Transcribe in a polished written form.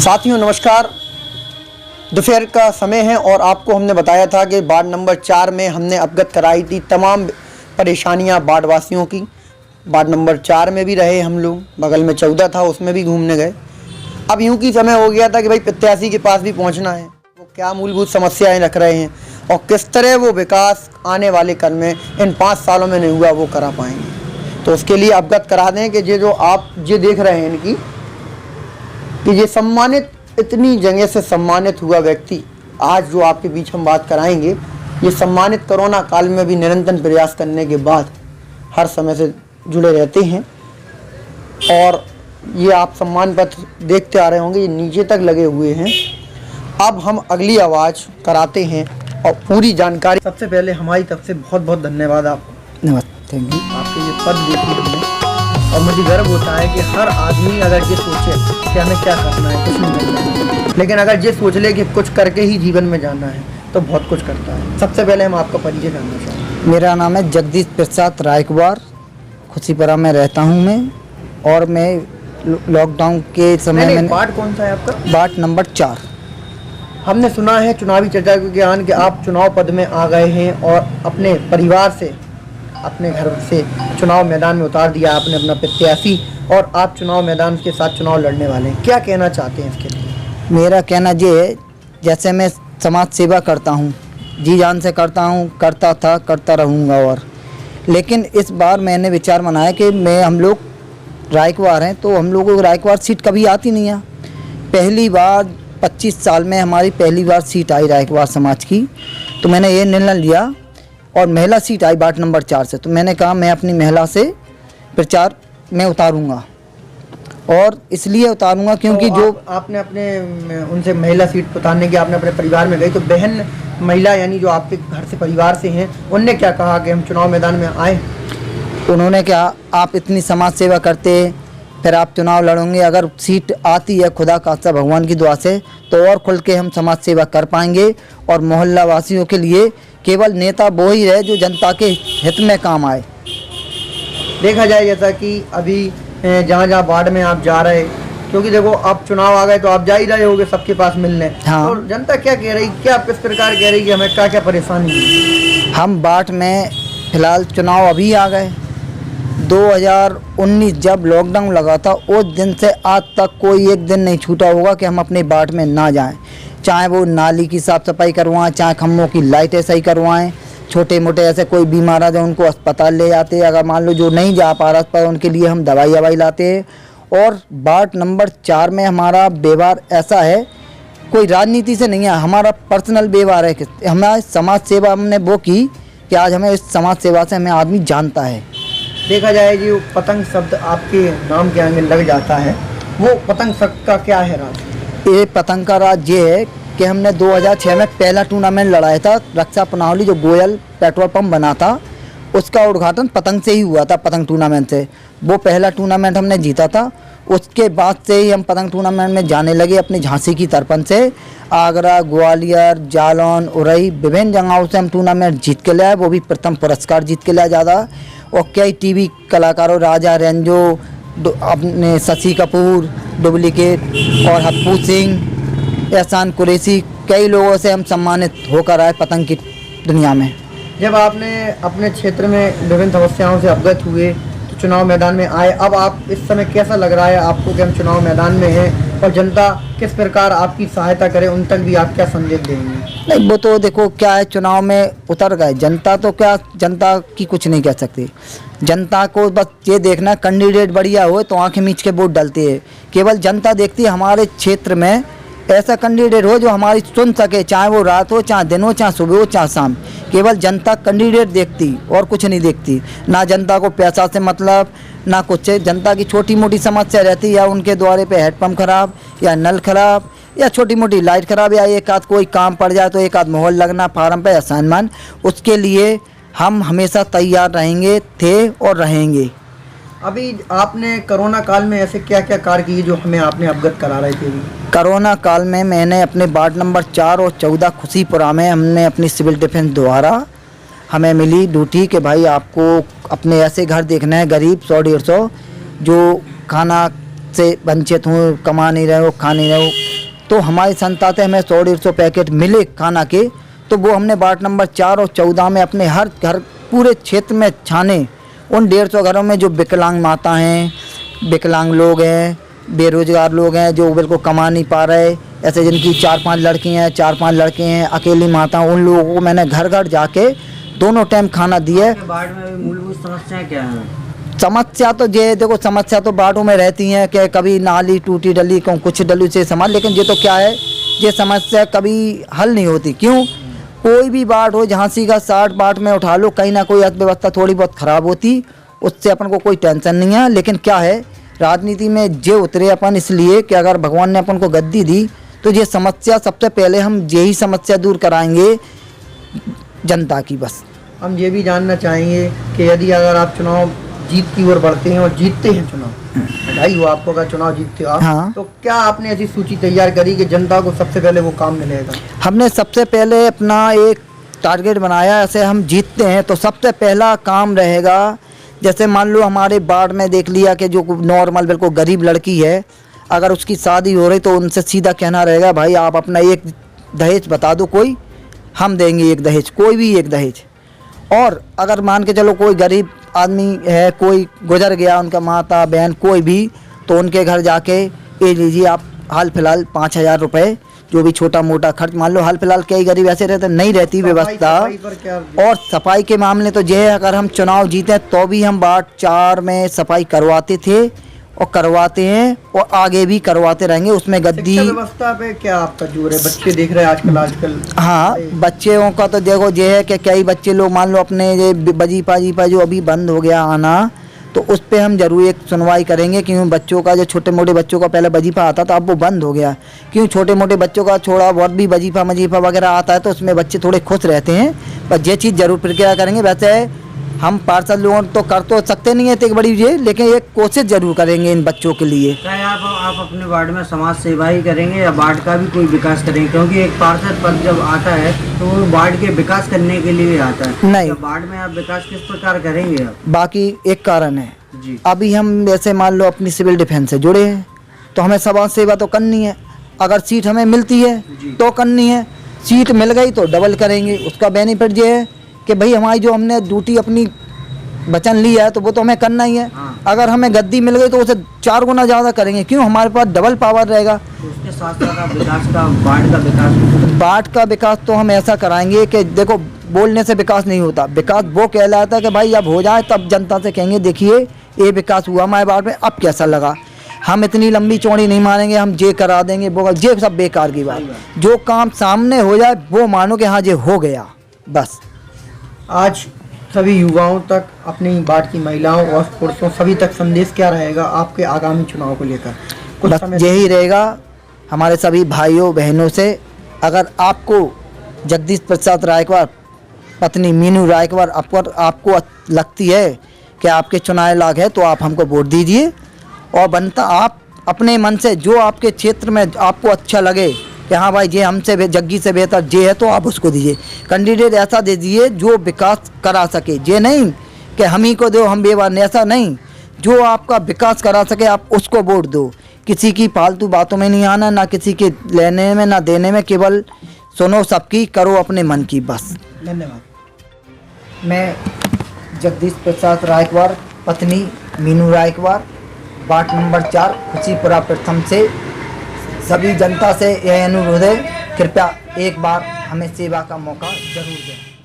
साथियों नमस्कार। दोपहर का समय है और आपको हमने बताया था कि वार्ड नंबर 4 में हमने अवगत कराई थी तमाम परेशानियां वार्ड वासियों की। वार्ड नंबर 4 में भी रहे हम लोग, बगल में 14 था उसमें भी घूमने गए। अब यूं की समय हो गया था कि भाई प्रत्याशी के पास भी पहुंचना है, वो क्या मूलभूत समस्याएं रख रहे हैं और किस तरह वो विकास आने वाले कल में इन 5 सालों में नहीं हुआ वो करा पाएंगे। तो उसके लिए अवगत करा दें कि ये जो आप ये देख रहे हैं इनकी कि ये सम्मानित, इतनी जगह से सम्मानित हुआ व्यक्ति आज जो आपके बीच हम बात कराएंगे, ये सम्मानित कोरोना काल में भी निरंतर प्रयास करने के बाद हर समय से जुड़े रहते हैं। और ये आप सम्मान पत्र देखते आ रहे होंगे, ये नीचे तक लगे हुए हैं। अब हम अगली आवाज़ कराते हैं और पूरी जानकारी। सबसे पहले हमारी तरफ से बहुत बहुत धन्यवाद आपको। नमस्ते। आपके ये पद देखी हमने और मुझे गर्व होता है कि हर आदमी अगर ये सोचे कि हमें क्या करना है, कुछ नहीं करना है, लेकिन अगर ये सोच ले कि कुछ करके ही जीवन में जाना है तो बहुत कुछ करता है। सबसे पहले हम आपका परिचय जानना चाहेंगे। मेरा नाम है जगदीश प्रसाद रायकवार, खुशीपुरा में रहता हूँ मैं। और मैं लॉकडाउन के समय में। वार्ड कौन सा है आपका? Ward number 4। हमने सुना है चुनावी चर्चा के ज्ञान कि आप चुनाव पद में आ गए हैं और अपने परिवार से, अपने घर से चुनाव मैदान में उतार दिया आपने अपना प्रत्याशी और आप चुनाव मैदान के साथ चुनाव लड़ने वाले हैं। क्या कहना चाहते हैं इसके लिए? मेरा कहना ये है, जैसे मैं समाज सेवा करता हूँ, जी जान से करता हूँ, करता था, करता रहूँगा। और लेकिन इस बार मैंने विचार बनाया कि हम लोग रायकवार हैं तो हम लोगों को रायकवार सीट कभी आती नहीं है। पहली बार 25 साल में हमारी पहली बार सीट आई रायकवार समाज की। तो मैंने ये निर्णय लिया और महिला सीट आई वार्ड नंबर 4 से। तो मैंने कहा मैं अपनी महिला से प्रचार में उतारूंगा, और इसलिए उतारूंगा क्योंकि तो आपने अपने उनसे महिला सीट उतारने की आपने अपने परिवार में गई, तो बहन महिला यानी जो आपके घर से परिवार से हैं उनने क्या कहा कि हम चुनाव मैदान में आए? उन्होंने कहा आप इतनी समाज सेवा करते फिर आप चुनाव लड़ोगे, अगर सीट आती है खुदा खास्ता भगवान की दुआ से तो और खुल के हम समाज सेवा कर पाएंगे। और मोहल्ला वासियों के लिए केवल नेता वो ही रहे जो जनता के हित में काम आए। देखा जाए जैसा कि अभी जहाँ जहाँ वार्ड में आप जा रहे, क्योंकि देखो अब चुनाव आ गए तो आप जा ही रहे होगे सबके पास मिलने। हाँ। तो जनता क्या कह रही, क्या किस प्रकार कह रही कि हमें क्या क्या परेशानी है? हम वार्ड में फिलहाल चुनाव अभी आ गए। 2019 जब लॉकडाउन लगा था उस दिन से आज तक कोई एक दिन नहीं छूटा होगा कि हम अपने वार्ड में ना जाएं। चाहे वो नाली की साफ़ सफाई करवाएं, चाहे खम्भों की लाइटें सही करवाएं, छोटे मोटे ऐसे कोई बीमार आ जाए उनको अस्पताल ले जाते हैं। अगर मान लो जो नहीं जा पा रहा पर उनके लिए हम दवाई लाते हैं। और वार्ड नंबर 4 में हमारा व्यवहार ऐसा है, कोई राजनीति से नहीं है, हमारा पर्सनल व्यवहार है कि हमारे समाज सेवा हमने वो की कि आज हमें इस समाज सेवा से हमें आदमी जानता है। देखा जाए जो पतंग शब्द आपके नाम के आगे लग जाता है, वो पतंग शब्द का क्या है राज? ये पतंग का राज ये है कि हमने 2006 में पहला टूर्नामेंट लड़ाया था रक्षा पनावली, जो गोयल पेट्रोल पंप बना था उसका उद्घाटन पतंग से ही हुआ था, पतंग टूर्नामेंट से। वो पहला टूर्नामेंट हमने जीता था। उसके बाद से ही हम पतंग टूर्नामेंट में जाने लगे अपनी झांसी की तरफन से। आगरा, ग्वालियर, जालौन, उरई, विभिन्न जगहों से हम टूर्नामेंट जीत के ले आए, वो भी प्रथम पुरस्कार जीत के लाया ज़्यादा। और कई टीवी कलाकारों, राजा रेंजो, अपने शशि कपूर डुप्लीकेट और हप्पू सिंह, एहसान कुरैशी, कई लोगों से हम सम्मानित होकर आए पतंग की दुनिया में। जब आपने अपने क्षेत्र में विभिन्न समस्याओं से अवगत हुए तो चुनाव मैदान में आए, अब आप इस समय कैसा लग रहा है आपको कि हम चुनाव मैदान में हैं और जनता किस प्रकार आपकी सहायता करे, उन तक भी आप क्या संदेश देंगे? नहीं, वो तो देखो क्या है, चुनाव में उतर गए, जनता तो क्या, जनता की कुछ नहीं कह सकती। जनता को बस ये देखना कैंडिडेट बढ़िया हो तो आंखें मीच के वोट डालती है। केवल जनता देखती है हमारे क्षेत्र में ऐसा कैंडिडेट हो जो हमारी सुन सके, चाहे वो रात हो, चाहे दिन हो, चाहे सुबह हो, चाहे शाम। केवल जनता कैंडिडेट देखती और कुछ नहीं देखती। ना जनता को पैसा से मतलब, ना कुछ। जनता की छोटी मोटी समस्या रहती है, या उनके द्वारे पे हेडपम्प खराब, या नल खराब, या छोटी मोटी लाइट खराब, या एक आध कोई काम पड़ जाए तो एक आध मोहर लगना फार्म पे असाइनमेंट, उसके लिए हम हमेशा तैयार रहेंगे, थे और रहेंगे। अभी आपने कोरोना काल में ऐसे क्या क्या कार्य किए जो हमें आपने अवगत करा रहे थे? कोरोना काल में मैंने अपने वार्ड नंबर 4 और 14 खुशीपुरा में हमने अपनी सिविल डिफेंस द्वारा हमें मिली ड्यूटी कि भाई आपको अपने ऐसे घर देखना है गरीब 100-150 जो खाना से वंचित हूँ, कमा नहीं रहे हो, खा नहीं रहे हो, तो हमारी संस्था से हमें 100-150 पैकेट मिले खाना के, तो वो हमने वार्ड नंबर 4 और 14 में अपने हर घर पूरे क्षेत्र में छाने। उन 150 घरों में जो विकलांग माता हैं, विकलांग लोग हैं, बेरोजगार लोग हैं, जो बिल्कुल कमा नहीं पा रहे, ऐसे जिनकी 4-5 लड़की हैं, 4-5 लड़के हैं, अकेली माता, उन लोगों को मैंने घर घर जाके दोनों टाइम खाना दिए। बाढ़ में मूलभूत समस्याएं क्या हैं? समस्या तो ये देखो, समस्या तो बाढ़ों में रहती हैं कि कभी नाली टूटी डली, कुछ डली से समाज, लेकिन ये तो क्या है, ये समस्या कभी हल नहीं होती। क्यों? कोई भी बाढ़ हो, झांसी का 60 बाढ़ में उठा लो, कहीं ना कोई अर्थव्यवस्था थोड़ी बहुत ख़राब होती, उससे अपन को कोई टेंशन नहीं है। लेकिन क्या है, राजनीति में जे उतरे अपन इसलिए कि अगर भगवान ने अपन को गद्दी दी तो ये समस्या सबसे पहले हम यही समस्या दूर कराएंगे जनता की। बस हम ये भी जानना चाहेंगे कि यदि अगर आप चुनाव जीत की ओर बढ़ते हैं और जीतते हैं चुनाव, बधाई हो आपको अगर चुनाव जीतते हो आप, हाँ। तो क्या आपने ऐसी सूची तैयार करी कि जनता को सबसे पहले वो काम मिलेगा? हमने सबसे पहले अपना एक टारगेट बनाया, ऐसे हम जीतते हैं तो सबसे पहला काम रहेगा, जैसे मान लो हमारे वार्ड में देख लिया कि जो नॉर्मल बिल्कुल गरीब लड़की है, अगर उसकी शादी हो रही तो उनसे सीधा कहना रहेगा, भाई आप अपना एक दहेज बता दो, कोई हम देंगे एक दहेज, कोई भी एक दहेज। और अगर मान के चलो कोई गरीब आदमी है, कोई गुजर गया, उनका माता बहन कोई भी, तो उनके घर जाके ये लीजिए आप हाल फिलहाल 5,000 रुपये, जो भी छोटा मोटा खर्च, मान लो हाल फिलहाल कई गरीब ऐसे रहते नहीं रहती व्यवस्था। और सफाई के मामले तो ये है, अगर हम चुनाव जीते तो भी हम वार्ड 4 में सफाई करवाते थे और करवाते हैं और आगे भी करवाते रहेंगे। उसमें गद्दी व्यवस्था पे क्या आपका जोर है? बच्चे देख रहे हैं आजकल हाँ, बच्चों का तो देखो ये है कि कई बच्चे लोग मान लो अपने ये वजीफा जो अभी बंद हो गया आना, तो उस पर हम जरूर एक सुनवाई करेंगे। क्योंकि बच्चों का जो छोटे मोटे बच्चों का पहले वजीफा आता था, अब वो बंद हो गया। क्यों? छोटे मोटे बच्चों का थोड़ा बहुत भी वजीफा वगैरह आता है तो उसमें बच्चे थोड़े खुश रहते हैं, पर ये चीज़ जरूर प्रक्रिया करेंगे। वैसे हम पार्षद लोगों तो कर तो सकते नहीं है एक बड़ी ये, लेकिन एक कोशिश जरूर करेंगे इन बच्चों के लिए। क्या आप अपने वार्ड में समाज सेवा ही करेंगे या वार्ड का भी कोई विकास करेंगे? क्योंकि एक पार्षद पद जब आता है तो वो वार्ड के विकास करने के लिए आता है। नहीं, वार्ड में आप विकास किस प्रकार करेंगे आप? बाकी एक कारण है जी, अभी हम जैसे मान लो अपनी सिविल डिफेंस से जुड़े हैं तो हमें समाज सेवा तो करनी है। अगर सीट हमें मिलती है तो करनी है, सीट मिल गई तो डबल करेंगे। उसका बेनिफिट ये है कि भाई हमारी जो हमने ड्यूटी अपनी वचन लिया है तो वो तो हमें करना ही है। हाँ। अगर हमें गद्दी मिल गई तो उसे 4 गुना ज़्यादा करेंगे। क्यों? हमारे पास डबल पावर रहेगा। तो उसके साथ साथ आप विकास का, वार्ड का विकास, वार्ड का विकास तो हम ऐसा कराएंगे कि देखो, बोलने से विकास नहीं होता, विकास वो कहलाता है कि भाई अब हो जाए तब जनता से कहेंगे देखिए ये विकास हुआ हमारे वार्ड में, अब कैसा लगा। हम इतनी लंबी चौड़ी नहीं मानेंगे, हम ये करा देंगे वो, ये सब बेकार की बात। जो काम सामने हो जाए वो मानो कि हाँ ये हो गया बस। आज सभी युवाओं तक, अपनी वार्ड की महिलाओं और पुरुषों सभी तक संदेश क्या रहेगा आपके आगामी चुनाव को लेकर? कुछ बस समय यही रहेगा हमारे सभी भाइयों बहनों से, अगर आपको जगदीश प्रसाद रायकवार पत्नी मीनू रायकवार आपको लगती है कि आपके चुनाव लायक है तो आप हमको वोट दीजिए। और बनता आप अपने मन से जो आपके क्षेत्र में आपको अच्छा लगे कि हाँ भाई ये हमसे जग्गी से बेहतर ये है तो आप उसको दीजिए। कैंडिडेट ऐसा दे दीजिए जो विकास करा सके, ये नहीं कि हम ही को दो हम बेवान, ऐसा नहीं। जो आपका विकास करा सके आप उसको वोट दो। किसी की फालतू बातों में नहीं आना, ना किसी के लेने में ना देने में, केवल सुनो सबकी, करो अपने मन की, बस। धन्यवाद। मैं जगदीश प्रसाद रायकवार पत्नी मीनू रायकवार वार्ड नंबर 4 खुशीपुरा प्रथम से सभी जनता से यह अनुरोध है, कृपया एक बार हमें सेवा का मौका जरूर दें।